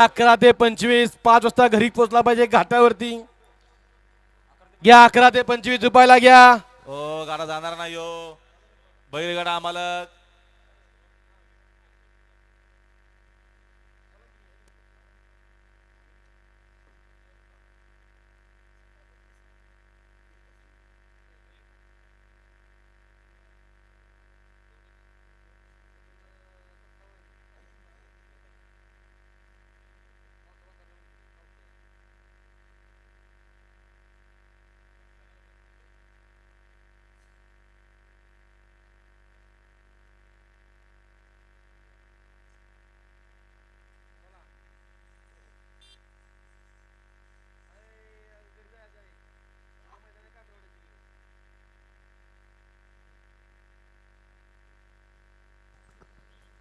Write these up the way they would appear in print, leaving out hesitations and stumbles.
11 ते 25 5 वाजता घरी पोहोचला पाहिजे घाटावरती. घ्या 11 ते 25 रुपयाला घ्या. ओ गाडा जाणार नाही हो बैलगाडा आम्हाला.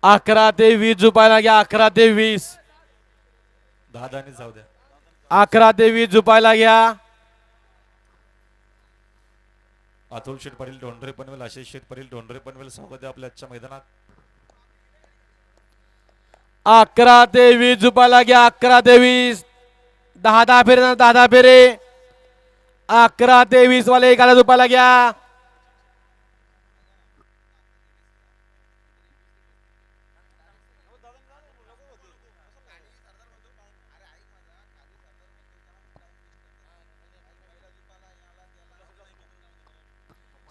अकरा ते 20 रुपयाला घ्या. 11 ते 20. 10 जाऊ द्या. 11 ते 20 रुपयाला घ्या. अतुल शेठ पाटील डोंडरे पनवेल, आशिष शेठ पाटील डोंडरे पनवेल स्वागत आहे आपल्या आजच्या मैदानात. 11 ते 20 रुपयाला घ्या. 11 ते 20. 10 फेरे 10 फेरे. 11 ते 20 वाले 11 रुपयाला घ्या.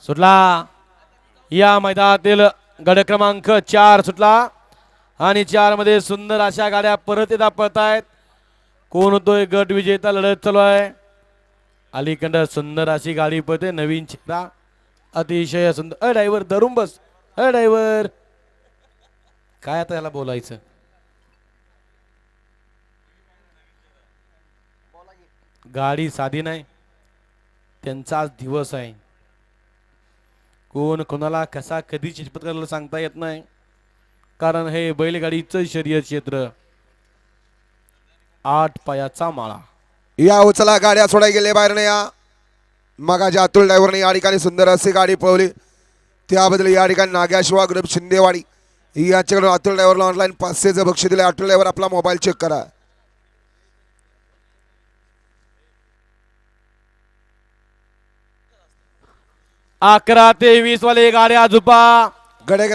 सुटला या मैदानातील गड क्रमांक 4 सुटला आणि 4 मध्ये सुंदर अशा गाड्या परत एकदा पळतायत. कोण होतोय गट विजेता लढत चालू आहे. अलीकडं सुंदर अशी गाडी पळते. नवीन चेहरा अतिशय सुंदर. ड्रायव्हर धरून बस. ड्रायव्हर काय आता याला बोलायचं. गाडी साधी नाही. त्यांचा आज दिवस आहे. कोण कोणाला कसा कधी चितपत करायला सांगता येत नाही. कारण हे बैलगाडीचं शर्यत क्षेत्र 8 पायाचा माळा. या उचला गाड्या सोडाय गेले बाहेर नाही. या मगाच्या अतुल ड्रायव्हरने या ठिकाणी सुंदर अशी गाडी पळवली. त्याबद्दल या ठिकाणी नाग्याशिवा ग्रुप शिंदेवाडी याच्याकडून अतुल ड्रायव्हरला ऑनलाईन 500चं बक्षीस दिले. अतुल ड्रायव्हर आपला मोबाईल चेक करा. अकरा ते 20 वाले गाड्या झुपा. गडे